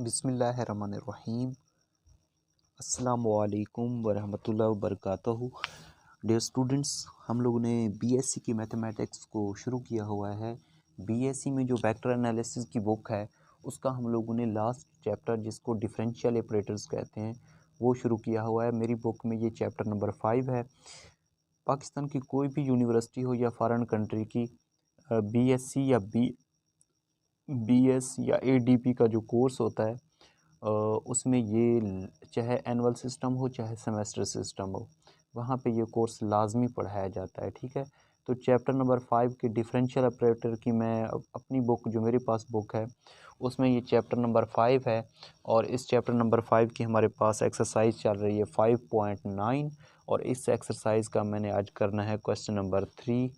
बिस्मिल्लाहिर्रहमानिर्रहीम। अस्सलामुअलैकुम वरहमतुल्लाहि वबरकातुहू। डियर स्टूडेंट्स, हम लोगों ने बीएससी की मैथमेटिक्स को शुरू किया हुआ है। बीएससी में जो वेक्टर एनालिसिस की बुक है उसका हम लोगों ने लास्ट चैप्टर, जिसको डिफरेंशियल ऑपरेटर्स कहते हैं, वो शुरू किया हुआ है। मेरी बुक में ये चैप्टर नंबर 5 है। पाकिस्तान की कोई भी यूनिवर्सिटी हो या फॉरेन कंट्री की बीएससी या बीएस या एडीपी का जो कोर्स होता है उसमें ये चाहे एनुअल सिस्टम हो चाहे सेमेस्टर सिस्टम हो, वहाँ पे ये कोर्स लाजमी पढ़ाया जाता है। ठीक है, तो चैप्टर नंबर 5 के डिफरेंशियल ऑपरेटर की मैं अपनी बुक, जो मेरे पास बुक है, उसमें ये चैप्टर नंबर 5 है। और इस चैप्टर नंबर 5 की हमारे पास एक्सरसाइज चल रही है 5.9, और इस एक्सरसाइज का मैंने आज करना है क्वेश्चन नंबर 3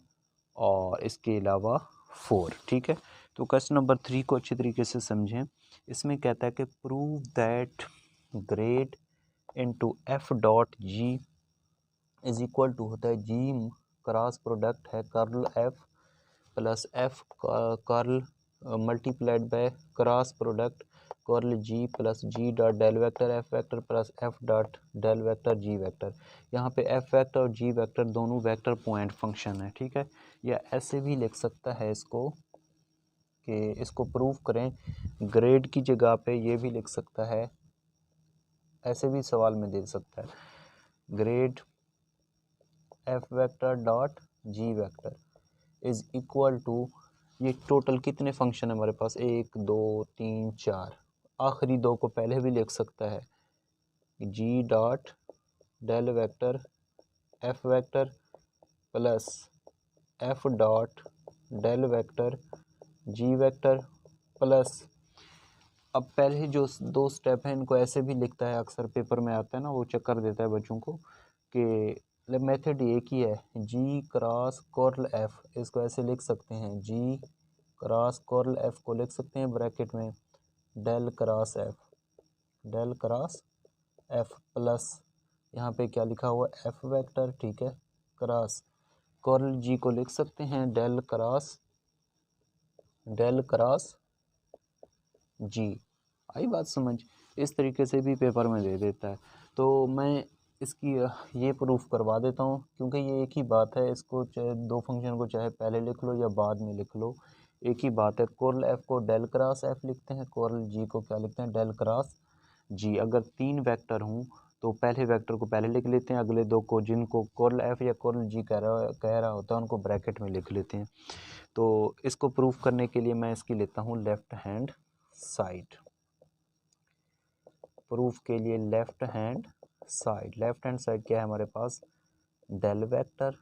और इसके अलावा 4। ठीक है, तो क्वेश्चन नंबर 3 को अच्छी तरीके से समझें। इसमें कहता है कि prove that grad into F dot G is equal to होता है जी क्रॉस प्रोडक्ट है curl F plus F curl multiplied by cross product curl G plus G dot del vector F vector plus F dot del vector G vector. यहाँ पे F vector और G vector दोनों vector point function है। ठीक है, या ऐसे भी लिख सकता है इसको कि इसको प्रूव करें, ग्रेड की जगह पे ये भी लिख सकता है, ऐसे भी सवाल में दे सकता है, grad F vector dot G vector is equal to, ये टोटल कितने फंक्शन है हमारे पास, 1 2 3 4, आखिरी दो को पहले भी लिख सकता है, G dot del vector F vector plus F dot del vector G vector plus, अब पहले जो दो स्टेप हैं इनको ऐसे भी लिखता है, अक्सर पेपर में आता है ना, वो चक्कर देता है बच्चों को कि मेथड एक ही है, जी क्रॉस कर्ल एफ, इसको ऐसे लिख सकते हैं, जी क्रॉस कर्ल एफ को लिख सकते हैं ब्रैकेट में del cross F, del cross F plus यहाँ पे क्या लिखा हुआ है, एफ वेक्टर। ठीक है, क्रॉस कर्ल जी को लिख सकते हैं डेल क्रॉस जी। आई बात समझ, इस तरीके से भी पेपर में दे देता है। तो मैं इसकी ये प्रूफ करवा देता हूँ, क्योंकि ये एक ही बात है, इसको चाहे दो फंक्शन को चाहे पहले लिख लो या बाद में लिख लो, एक ही बात है। कर्ल एफ को डेल क्रॉस एफ लिखते हैं, कर्ल जी को क्या लिखते हैं, डेल क्रॉस जी। अगर 3 वेक्टर हों तो पहले वेक्टर को पहले लिख लेते हैं, अगले दो को, जिनको कर्ल एफ या कर्ल जी कह रहा होता है, उनको ब्रैकेट में लिख लेते हैं। तो इसको प्रूफ करने के लिए मैं इसकी लेता हूँ लेफ्ट हैंड साइड। प्रूफ के लिए लेफ्ट हैंड साइड क्या है हमारे पास, del vector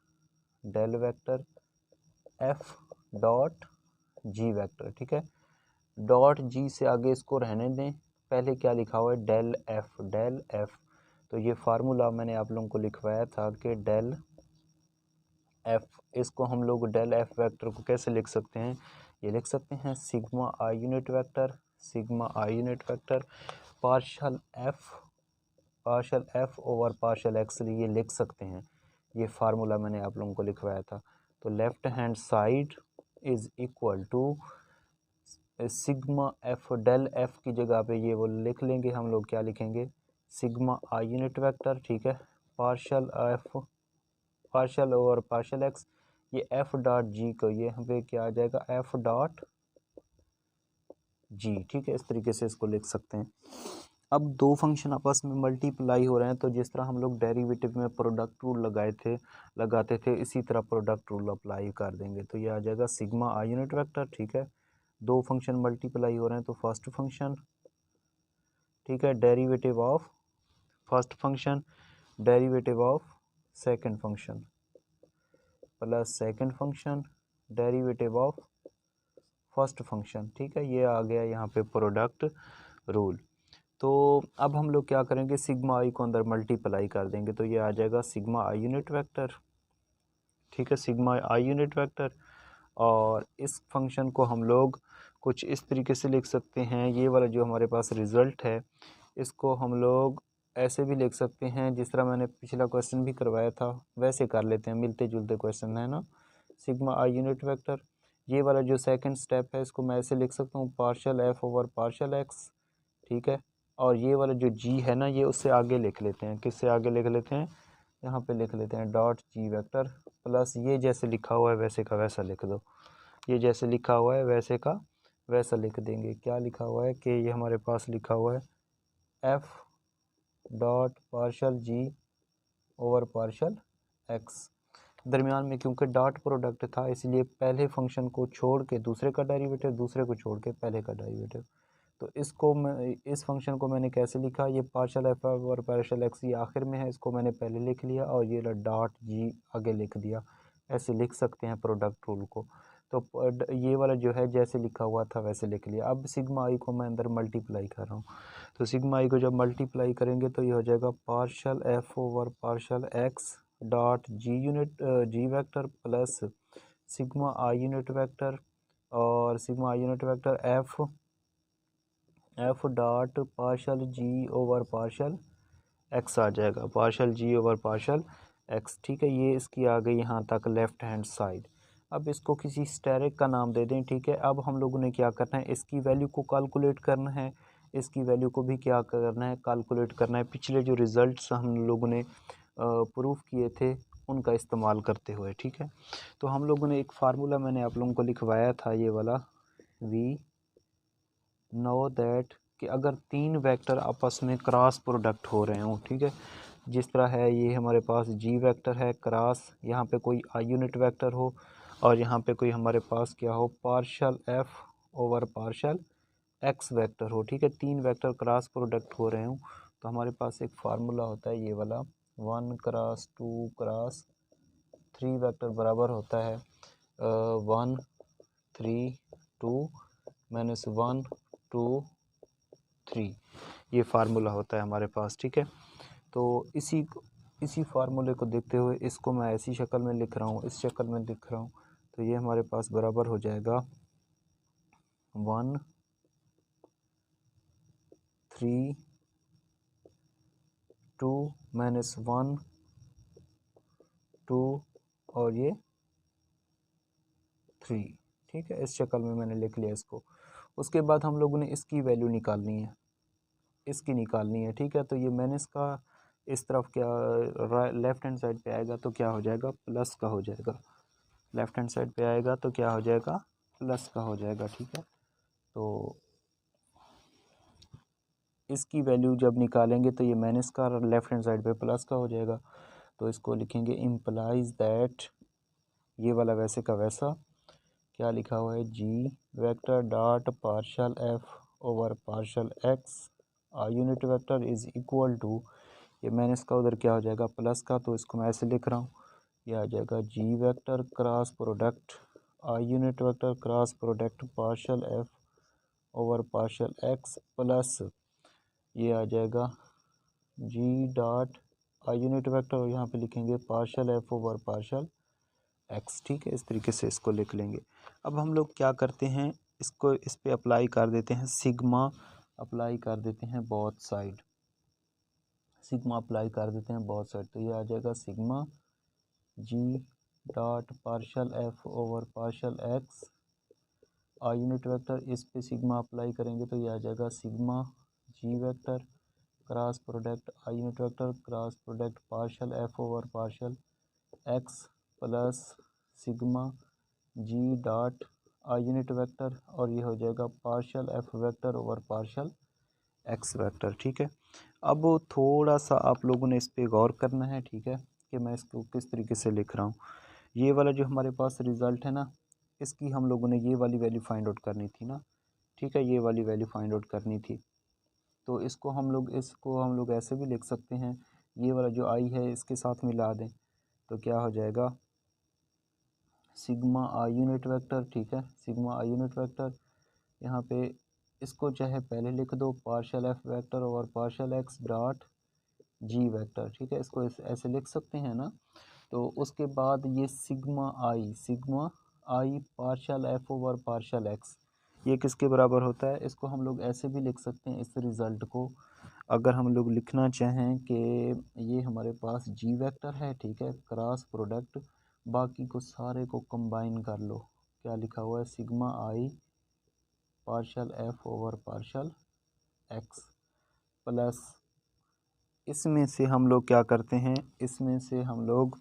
F dot G vector. ठीक है, डॉट जी से आगे इसको रहने दें, पहले क्या लिखा हुआ है, डेल एफ। तो ये फार्मूला मैंने आप लोगों को लिखवाया था कि डेल एफ, इसको हम लोग डेल एफ वेक्टर को कैसे लिख सकते हैं, ये लिख सकते हैं sigma i unit vector partial F over partial x, ये लिख सकते हैं। ये फार्मूला मैंने आप लोगों को लिखवाया था। तो left hand side is equal to sigma F, del F की जगह पे ये वो लिख लेंगे हम लोग, क्या लिखेंगे, सिग्मा आई यूनिट वेक्टर। ठीक है, पार्शल ओवर पार्शल एक्स, ये एफ डॉट जी को ये यहाँ पे क्या आ जाएगा, एफ डॉट जी। ठीक है, इस तरीके से इसको लिख सकते हैं। अब दो फंक्शन आपस में मल्टीप्लाई हो रहे हैं, तो जिस तरह हम लोग डेरिवेटिव में प्रोडक्ट रूल लगाते थे, इसी तरह प्रोडक्ट रूल अप्लाई कर देंगे। तो ये आ जाएगा सिग्मा आई यूनिट वेक्टर। ठीक है, दो फंक्शन मल्टीप्लाई हो रहे हैं, तो फर्स्ट फंक्शन, ठीक है, derivative of first function derivative of second function plus second function derivative of first function. ठीक है, ये आ गया यहाँ पे प्रोडक्ट रूल। तो अब हम लोग क्या करेंगे, सिग्मा आई को अंदर मल्टीप्लाई कर देंगे, तो ये आ जाएगा सिग्मा आई यूनिट वेक्टर। ठीक है, सिग्मा आई यूनिट वेक्टर। और इस फंक्शन को हम लोग कुछ इस तरीके से लिख सकते हैं, ये वाला जो हमारे पास रिज़ल्ट है, इसको हम लोग ऐसे भी लिख सकते हैं, जिस तरह मैंने पिछला क्वेश्चन भी करवाया था वैसे कर लेते हैं, मिलते जुलते क्वेश्चन है ना। सिग्मा आई यूनिट वेक्टर, ये वाला जो सेकंड स्टेप है, इसको मैं ऐसे लिख सकता हूँ, partial F over partial x. ठीक है। और ये वाला जो जी है ना, ये उससे आगे लिख लेते हैं। किससे आगे लिख लेते हैं? यहाँ पे लिख लेते हैं डॉट जी वेक्टर प्लस, ये जैसे लिखा हुआ है वैसे का वैसा लिख दो। ये जैसे लिखा हुआ है वैसे का वैसा लिख देंगे। क्या लिखा हुआ है कि ये हमारे पास लिखा हुआ है F dot partial G over partial x. दरमियान में क्योंकि डॉट प्रोडक्ट था इसलिए पहले फंक्शन को छोड़ के दूसरे का डेरिवेटिव, दूसरे को छोड़ के पहले का डेरिवेटिव। तो इसको मैं, इस फंक्शन को मैंने कैसे लिखा, ये पार्शल एफ और पार्शल एक्स ये आखिर में है, इसको मैंने पहले लिख लिया और ये डॉट जी आगे लिख दिया। ऐसे लिख सकते हैं प्रोडक्ट रूल को। तो ये वाला जो है जैसे लिखा हुआ था वैसे लिख लिया। अब सिग्मा आई को मैं अंदर मल्टीप्लाई कर रहा हूँ। तो सिग्मा आई को जब मल्टीप्लाई करेंगे तो ये हो जाएगा partial F over partial x dot G unit G vector plus sigma i unit vector और sigma i unit vector F dot partial G over partial x आ जाएगा, partial G over partial x. ठीक है, ये इसकी आ गई यहाँ तक लेफ्ट हैंड साइड। अब इसको किसी स्टेरिक का नाम दे दें। ठीक है, अब हम लोगों ने क्या करना है, इसकी वैल्यू को कैलकुलेट करना है, इसकी वैल्यू को भी क्या करना है, कैलकुलेट करना है। पिछले जो रिज़ल्ट्स हम लोगों ने प्रूफ किए थे उनका इस्तेमाल करते हुए। ठीक है, तो हम लोगों ने एक फार्मूला मैंने आप लोगों को लिखवाया था, ये वाला वी नो दैट, कि अगर तीन वेक्टर आपस में क्रॉस प्रोडक्ट हो रहे हों, ठीक है, जिस तरह है ये हमारे पास जी वेक्टर है क्रॉस, यहाँ पे कोई आई यूनिट वेक्टर हो और यहाँ पे कोई हमारे पास क्या हो, partial F over partial X vector हो। ठीक है, तीन वेक्टर क्रॉस प्रोडक्ट हो रहे हों तो हमारे पास एक फार्मूला होता है ये वाला, 1 क्रॉस 2 क्रॉस 3 वेक्टर बराबर होता है 1 3 2 माइनस 1 2 3। ये फार्मूला होता है हमारे पास। ठीक है, तो इसी फार्मूले को देखते हुए इसको मैं ऐसी शक्ल में लिख रहा हूँ, इस शक्ल में लिख रहा हूँ। तो ये हमारे पास बराबर हो जाएगा 1 3 2 माइनस 1 2 और ये 3। ठीक है, इस शक्ल में मैंने लिख लिया इसको। उसके बाद हम लोगों ने इसकी वैल्यू निकालनी है, इसकी निकालनी है। ठीक है, तो ये मैंने इसका इस तरफ क्या लेफ़्ट हैंड साइड पे आएगा तो क्या हो जाएगा, प्लस का हो जाएगा। लेफ़्ट हैंड साइड पे आएगा तो क्या हो जाएगा, प्लस का हो जाएगा। ठीक है, तो इसकी वैल्यू जब निकालेंगे तो ये माइनस का लेफ़्ट हैंड साइड पे प्लस का हो जाएगा। तो इसको लिखेंगे इम्प्लाइज दैट, ये वाला वैसे का वैसा क्या लिखा हुआ है, G vector dot partial F over partial x unit vector is equal to, ये माइनस का उधर क्या हो जाएगा, प्लस का, तो इसको मैं ऐसे लिख रहा हूँ। ये आ जाएगा जी वेक्टर क्रॉस प्रोडक्ट आई unit vector cross product partial F over partial x plus ये आ जाएगा जी डॉट आई यूनिट वेक्टर और यहाँ पे लिखेंगे partial F over partial x. ठीक है, इस तरीके से इसको लिख लेंगे। अब हम लोग क्या करते हैं, इसको इस पे अप्लाई कर देते हैं, सिग्मा अप्लाई कर देते हैं बोथ साइड, सिग्मा अप्लाई कर देते हैं बोथ साइड। तो ये आ जाएगा sigma G dot partial F over partial X I unit vector, इस पे सिग्मा अप्लाई करेंगे तो ये आ जाएगा sigma G vector cross product आई unit vector cross product partial F over partial x plus sigma G dot आई unit vector और ये हो जाएगा partial F vector over partial X vector. ठीक है, अब थोड़ा सा आप लोगों ने इस पे गौर करना है। ठीक है, कि मैं इसको किस तरीके से लिख रहा हूँ। ये वाला जो हमारे पास रिज़ल्ट है ना, इसकी हम लोगों ने ये वाली वैल्यू फाइंड आउट करनी थी ना। ठीक है, ये वाली वैल्यू फाइंड आउट करनी थी। तो इसको हम लोग ऐसे भी लिख सकते हैं, ये वाला जो आई है इसके साथ मिला दें तो क्या हो जाएगा, सिग्मा आई यूनिट वेक्टर। ठीक है, सिग्मा आई यूनिट वेक्टर, यहाँ पे इसको चाहे पहले लिख दो पार्शल एफ वेक्टर और partial x dot G vector. ठीक है, इसको ऐसे लिख सकते हैं ना। तो उसके बाद ये sigma i partial F over partial x, ये किसके बराबर होता है, इसको हम लोग ऐसे भी लिख सकते हैं। इस रिज़ल्ट को अगर हम लोग लिखना चाहें कि ये हमारे पास जी वेक्टर है, ठीक है, क्रॉस प्रोडक्ट बाकी को सारे को कंबाइन कर लो, क्या लिखा हुआ है, sigma i partial F over partial x plus, इसमें से हम लोग क्या करते हैं, इसमें से हम लोग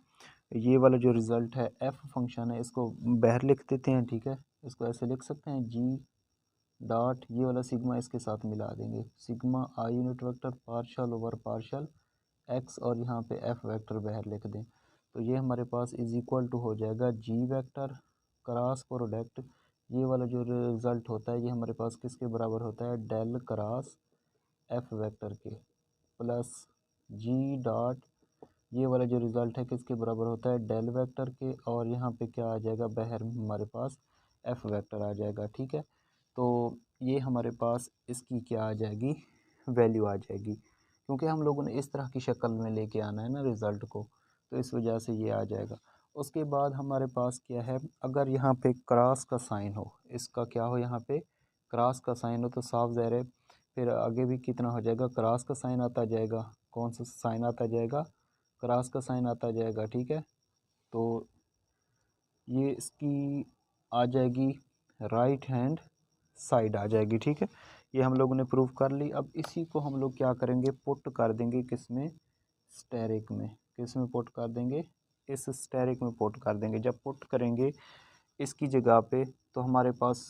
ये वाला जो रिज़ल्ट है एफ फंक्शन है इसको बाहर लिख देते हैं, ठीक है। इसको ऐसे लिख सकते हैं जी डॉट ये वाला सिग्मा इसके साथ मिला देंगे, sigma i unit vector partial over partial x, और यहाँ पे एफ वेक्टर बाहर लिख दें। तो ये हमारे पास इज इक्वल टू हो जाएगा जी वेक्टर क्रॉस प्रोडक्ट, ये वाला जो रिज़ल्ट होता है ये हमारे पास किसके बराबर होता है, डेल क्रॉस एफ वेक्टर के, प्लस जी डॉट ये वाला जो रिज़ल्ट है किसके बराबर होता है, डेल वेक्टर के, और यहाँ पे क्या आ जाएगा, बाहर हमारे पास एफ वेक्टर आ जाएगा, ठीक है। तो ये हमारे पास इसकी क्या आ जाएगी, वैल्यू आ जाएगी, क्योंकि हम लोगों ने इस तरह की शक्ल में लेके आना है ना रिज़ल्ट को, तो इस वजह से ये आ जाएगा। उसके बाद हमारे पास क्या है, अगर यहाँ पे क्रॉस का साइन हो, इसका क्या हो, यहाँ पे क्रॉस का साइन हो, तो साफ ज़ाहिर है फिर आगे भी कितना हो जाएगा, क्रॉस का साइन आता जाएगा, कौन सा साइन आता जाएगा, क्रॉस का साइन आता जाएगा, ठीक है। तो ये इसकी आ जाएगी राइट हैंड साइड आ जाएगी, ठीक है। ये हम लोगों ने प्रूव कर ली। अब इसी को हम लोग क्या करेंगे, पुट कर देंगे किस में, स्टेरिक में, किस में पुट कर देंगे, इस स्टेरिक में पुट कर देंगे। जब पुट करेंगे इसकी जगह पे तो हमारे पास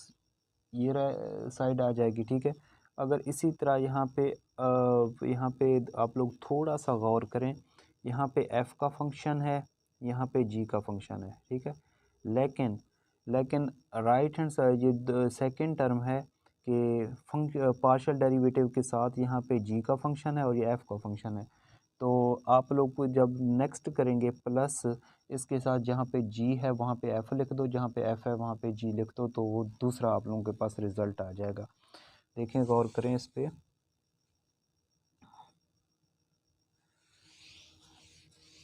ये साइड आ जाएगी, ठीक है। अगर इसी तरह यहाँ पे आप लोग थोड़ा सा गौर करें, यहाँ पे f का फंक्शन है, यहाँ पे g का फंक्शन है, ठीक है। लेकिन राइट हैंड साइड ये सेकंड टर्म है कि पार्शियल डेरिवेटिव के साथ यहाँ पे g का फंक्शन है और ये f का फंक्शन है। तो आप लोग को जब नेक्स्ट करेंगे प्लस इसके साथ जहाँ पे g है वहाँ पे f लिख दो, जहाँ पे f है वहाँ पे g लिख दो, तो वो दूसरा आप लोगों के पास रिज़ल्ट आ जाएगा। देखें, गौर करें इस पे,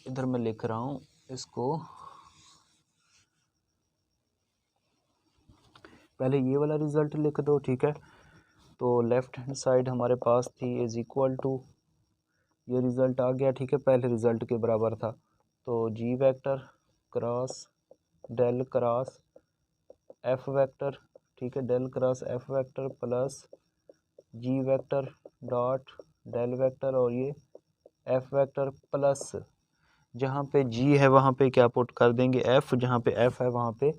इधर मैं लिख रहा हूँ इसको, पहले ये वाला रिज़ल्ट लिख दो, ठीक है। तो लेफ़्ट हैंड साइड हमारे पास थी इज़ इक्वल टू, ये रिज़ल्ट आ गया, ठीक है, पहले रिज़ल्ट के बराबर था। तो G vector cross del cross F vector, ठीक है, del cross F vector plus G vector dot del vector, और ये एफ वेक्टर प्लस जहाँ पे जी है वहाँ पे क्या पुट कर देंगे, एफ, जहाँ पे एफ है वहाँ पे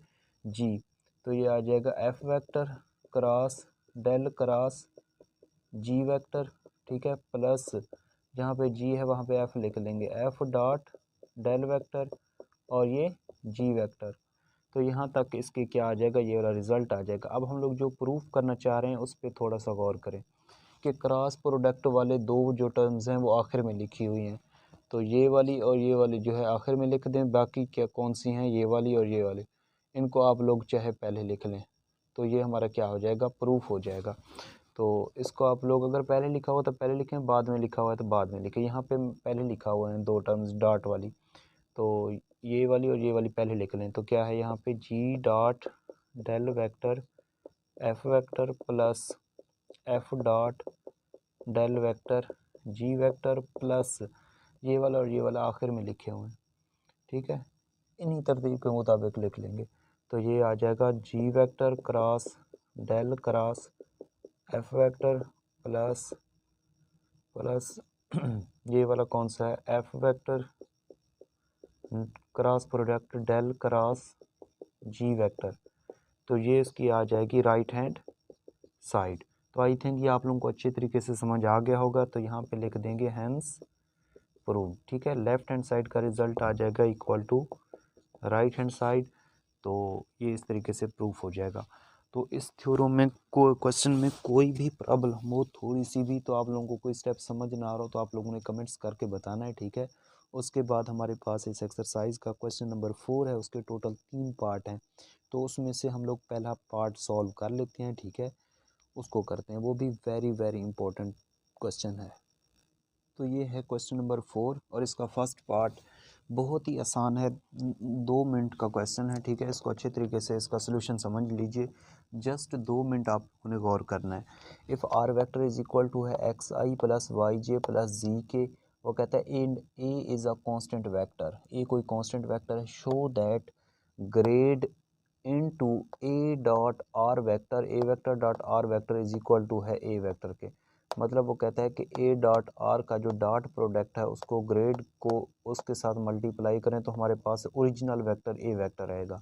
जी। तो ये आ जाएगा F vector cross del cross G vector, ठीक है, प्लस जहाँ पे जी है वहाँ पे एफ लिख लेंगे, एफ डॉट डेल वेक्टर और ये जी वेक्टर। तो यहाँ तक इसके क्या आ जाएगा, ये वाला रिज़ल्ट आ जाएगा। अब हम लोग जो प्रूफ करना चाह रहे हैं उस पर थोड़ा सा गौर करें कि क्रॉस प्रोडक्ट वाले दो जो टर्म्स हैं वो आखिर में लिखी हुई हैं, तो ये वाली और ये वाली जो है आखिर में लिख दें, बाकी क्या कौन सी हैं, ये वाली और ये वाली, इनको आप लोग चाहे पहले लिख लें, तो ये हमारा क्या हो जाएगा, प्रूफ हो जाएगा। तो इसको आप लोग अगर पहले लिखा हुआ तो पहले लिखें, बाद में लिखा हुआ है तो बाद में लिखें। यहाँ पे पहले लिखा हुआ है दो टर्म्स डॉट वाली, तो ये वाली और ये वाली पहले लिख लें। तो क्या है यहाँ पे G dot del vector F vector plus F dot del vector G vector plus ये वाला और ये वाला आखिर में लिखे हुए हैं, ठीक है, इन्हीं तरतीब के मुताबिक लिख लेंगे। तो ये आ जाएगा G vector cross del cross F vector plus ये वाला कौन सा है, F vector cross product del cross G vector. तो ये इसकी आ जाएगी राइट हैंड साइड। तो आई थिंक ये आप लोगों को अच्छे तरीके से समझ आ गया होगा। तो यहाँ पे लिख देंगे हैंस प्रूव, ठीक है। लेफ्ट हैंड साइड का रिजल्ट आ जाएगा equal to right hand side. तो ये इस तरीके से प्रूफ हो जाएगा। तो इस थ्योरम में कोई क्वेश्चन में कोई भी प्रॉब्लम हो थोड़ी सी भी, तो आप लोगों को कोई स्टेप समझ ना आ रहा हो तो आप लोगों ने कमेंट्स करके बताना है, ठीक है। उसके बाद हमारे पास इस एक्सरसाइज का क्वेश्चन नंबर 4 है, उसके टोटल 3 पार्ट हैं। तो उसमें से हम लोग पहला पार्ट सॉल्व कर लेते हैं, ठीक है, उसको करते हैं। वो भी वेरी वेरी इंपॉर्टेंट क्वेश्चन है। तो ये है क्वेश्चन नंबर 4 और इसका फर्स्ट पार्ट बहुत ही आसान है, 2 मिनट का क्वेश्चन है, ठीक है। इसको अच्छे तरीके से इसका सोल्यूशन समझ लीजिए, जस्ट 2 मिनट आपको ने गौर करना है। If R vector is equal to है x i plus y j plus z k, वो कहता है and A is a constant vector, A कोई कांस्टेंट वेक्टर है, show that grad into A dot R vector, A vector dot R vector is equal to है A vector के। मतलब वो कहता है कि ए डॉट आर का जो डॉट प्रोडक्ट है उसको ग्रेड को उसके साथ मल्टीप्लाई करें तो हमारे पास ओरिजिनल वेक्टर ए वेक्टर आएगा।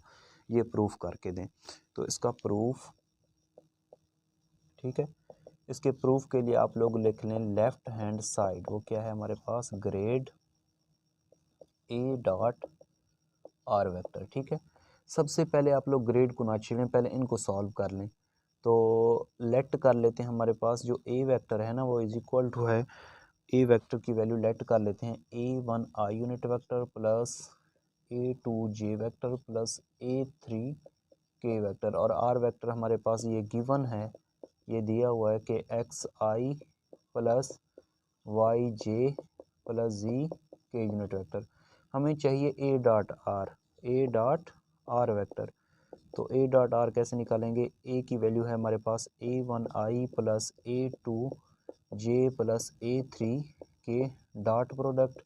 ये प्रूफ करके दें। तो इसका प्रूफ, ठीक है, इसके प्रूफ के लिए आप लोग लिख लें लेफ्ट हैंड साइड, वो क्या है हमारे पास grad A dot R vector. ठीक है, सबसे पहले आप लोग ग्रेड को ना छेड़ें, पहले इनको सॉल्व कर लें। तो लेट कर लेते हैं, हमारे पास जो ए वेक्टर है ना वो इज इक्वल टू है, ए वेक्टर की वैल्यू लेट कर लेते हैं A1 आई यूनिट वेक्टर प्लस A2 जे वेक्टर प्लस A3 के वेक्टर, और आर वेक्टर हमारे पास ये गिवन है, ये दिया हुआ है कि XI plus YJ plus Z के यूनिट वेक्टर। हमें चाहिए ए डॉट आर वेक्टर। तो ए डॉट आर कैसे निकालेंगे, ए की वैल्यू है हमारे पास A1I plus A2J plus A3 के डॉट प्रोडक्ट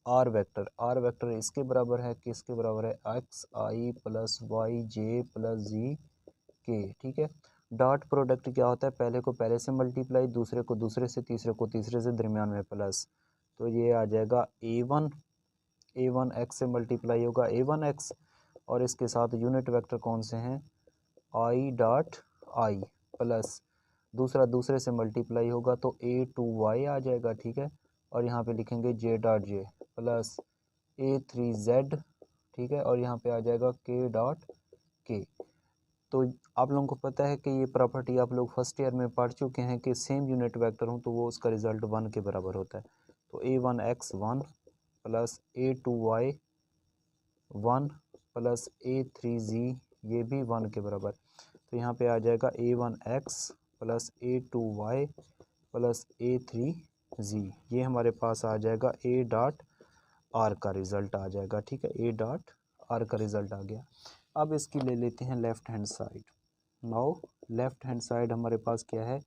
आर वेक्टर इसके बराबर है, किसके बराबर है, XI plus YJ plus Z के। ठीक है, डॉट प्रोडक्ट क्या होता है, पहले को पहले से मल्टीप्लाई, दूसरे को दूसरे से, तीसरे को तीसरे से, दरमियान में प्लस। तो ये आ जाएगा A1 x से मल्टीप्लाई होगा A1x, और इसके साथ यूनिट वेक्टर कौन से हैं, I डॉट आई प्लस दूसरा दूसरे से मल्टीप्लाई होगा तो A2y आ जाएगा। ठीक है, और यहाँ पे लिखेंगे J dot J plus A3z। ठीक है, और यहाँ पे आ जाएगा K डॉट के। तो आप लोगों को पता है कि ये प्रॉपर्टी आप लोग फर्स्ट ईयर में पढ़ चुके हैं कि सेम यूनिट वेक्टर हो तो वो उसका रिजल्ट 1 के बराबर होता है। तो A1x 1 plus A2y 1 plus A3z ये भी 1 के बराबर। तो यहाँ पे आ जाएगा A1x plus A2y plus A3z, ये हमारे पास आ जाएगा A डॉट आर का रिज़ल्ट आ जाएगा। ठीक है, A डॉट आर का रिज़ल्ट आ गया। अब इसकी ले लेते हैं left hand side. Now left hand side हमारे पास क्या है,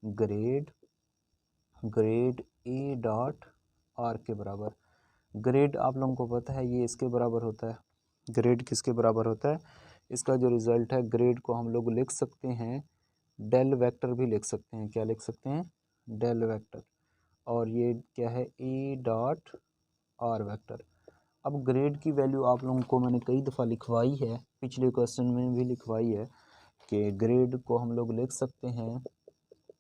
ग्रेड ए डॉट आर के बराबर। ग्रेड आप लोगों को पता है ये इसके बराबर होता है, ग्रेड किसके बराबर होता है, इसका जो रिज़ल्ट है ग्रेड को हम लोग लिख सकते हैं डेल वेक्टर भी लिख सकते हैं, क्या लिख सकते हैं, डेल वेक्टर। और ये क्या है, ए डॉट आर वेक्टर। अब ग्रेड की वैल्यू आप लोगों को मैंने कई दफ़ा लिखवाई है, पिछले क्वेश्चन में भी लिखवाई है कि ग्रेड को हम लोग लिख सकते हैं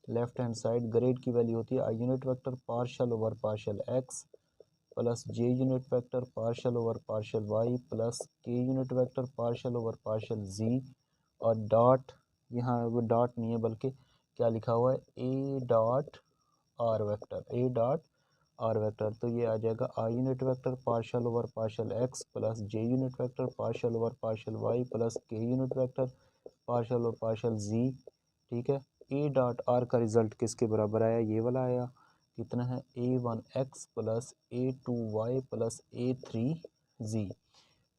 लेफ्ट हैंड साइड, ग्रेड की वैल्यू होती है i unit vector partial over partial x plus j unit vector partial over partial y plus k unit vector partial over partial z, और डॉट, यहाँ वो डॉट नहीं है बल्कि क्या लिखा हुआ है, A dot R vector, A dot R vector. तो ये आ जाएगा i unit vector partial over partial x plus j unit vector partial over partial y plus k unit vector partial over partial z. ठीक है, A dot R का result किसके बराबर आया, ये वाला आया, कितना है, A1x plus A2y plus A3z।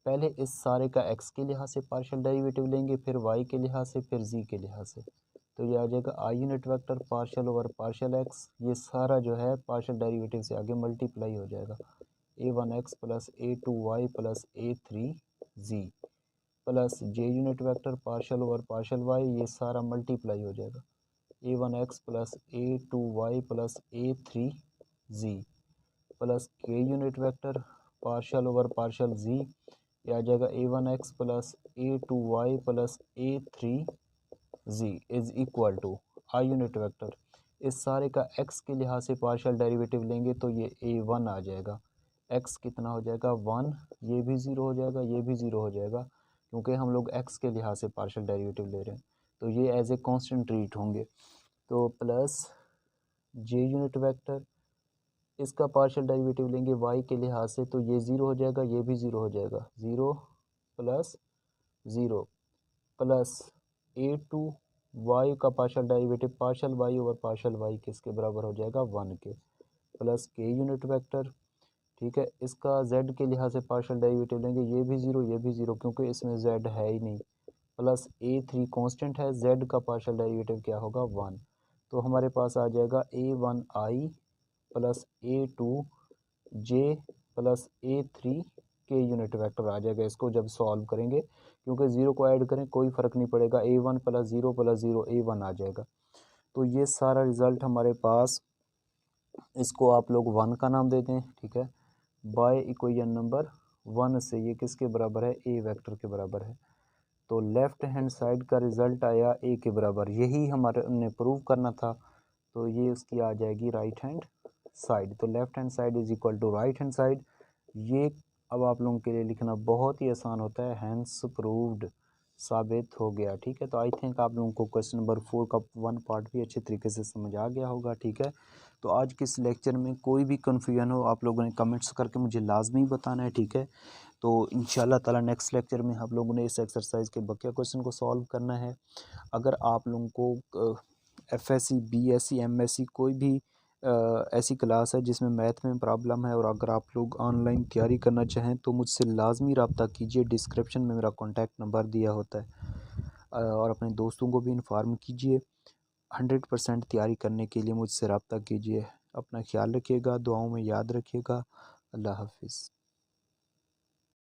पहले इस सारे का x के लिहाज से पार्शियल डेरिवेटिव लेंगे, फिर y के लिहाज से, फिर z के लिहाज से। तो ये आ जाएगा i unit vector partial over partial x, ये सारा जो है पार्शियल डेरिवेटिव से आगे मल्टीप्लाई हो जाएगा, A1x plus A2y plus A3z plus j unit vector partial over partial y, ये सारा मल्टीप्लाई हो जाएगा, A1x plus A2y plus A3z plus k unit vector partial over partial z, ये आ जाएगा A1x plus A2y plus A3z is equal to i unit vector. इस सारे का x के लिहाज से पार्शियल डेरिवेटिव लेंगे तो ये A1 आ जाएगा, x कितना हो जाएगा 1, ये भी 0 हो जाएगा, ये भी 0 हो जाएगा, क्योंकि हम लोग x के लिहाज से पार्शियल डेरिवेटिव ले रहे हैं, तो ये एज ए कांस्टेंट ट्रीट होंगे। तो प्लस जे यूनिट वेक्टर, इसका पार्शियल डेरिवेटिव लेंगे y के लिहाज से तो ये 0 हो जाएगा, ये भी 0 हो जाएगा, 0 प्लस 0 प्लस A2y का partial derivative partial y over partial y किसके बराबर हो जाएगा 1 के, प्लस के यूनिट वेक्टर। ठीक है, इसका z के लिहाज से पार्शियल डेरिवेटिव लेंगे, ये भी 0, ये भी 0, क्योंकि इसमें z है ही नहीं, प्लस A3 कांस्टेंट है, z का पार्शियल डेरिवेटिव क्या होगा 1। तो हमारे पास आ जाएगा A1i plus A2j plus A3 के यूनिट वेक्टर आ जाएगा, इसको जब सॉल्व करेंगे, क्योंकि 0 को ऐड करें कोई फ़र्क नहीं पड़ेगा, A1 प्लस 0 A1 आ जाएगा। तो ये सारा रिज़ल्ट हमारे पास, इसको आप लोग 1 का नाम दे दें, ठीक है। बाय इक्वेशन नंबर 1 से ये किसके बराबर है, ए वेक्टर के बराबर है। तो लेफ़्ट हैंड साइड का रिज़ल्ट आया ए के बराबर, यही हमारे ने प्रूव करना था। तो ये उसकी आ जाएगी राइट हैंड साइड। तो left hand side is equal to right hand side. ये अब आप लोगों के लिए लिखना बहुत ही आसान होता है, हैंस प्रूव्ड, साबित हो गया, ठीक है। तो आई थिंक आप लोगों को क्वेश्चन नंबर 4 का 1 पार्ट भी अच्छे तरीके से समझ आ गया होगा, ठीक है। तो आज के इस लेक्चर में कोई भी कन्फ्यूजन हो आप लोगों ने कमेंट्स करके मुझे लाजमी बताना है, ठीक है। तो इंशाल्लाह ताला नेक्स्ट लेक्चर में आप लोगों ने इस एक्सरसाइज के बकिया क्वेश्चन को सॉल्व करना है। अगर आप लोगों को एफएससी, बीएससी, एमएससी कोई भी ऐसी क्लास है जिसमें मैथ में प्रॉब्लम है, और अगर आप लोग ऑनलाइन तैयारी करना चाहें तो मुझसे लाजमी रब्ता कीजिए। डिस्क्रिप्शन में मेरा कॉन्टैक्ट नंबर दिया होता है, और अपने दोस्तों को भी इन्फॉर्म कीजिए। 100% तैयारी करने के लिए मुझसे रब्ता कीजिए। अपना ख्याल रखिएगा, दुआओं में याद रखिएगा। अल्लाह हाफिज़।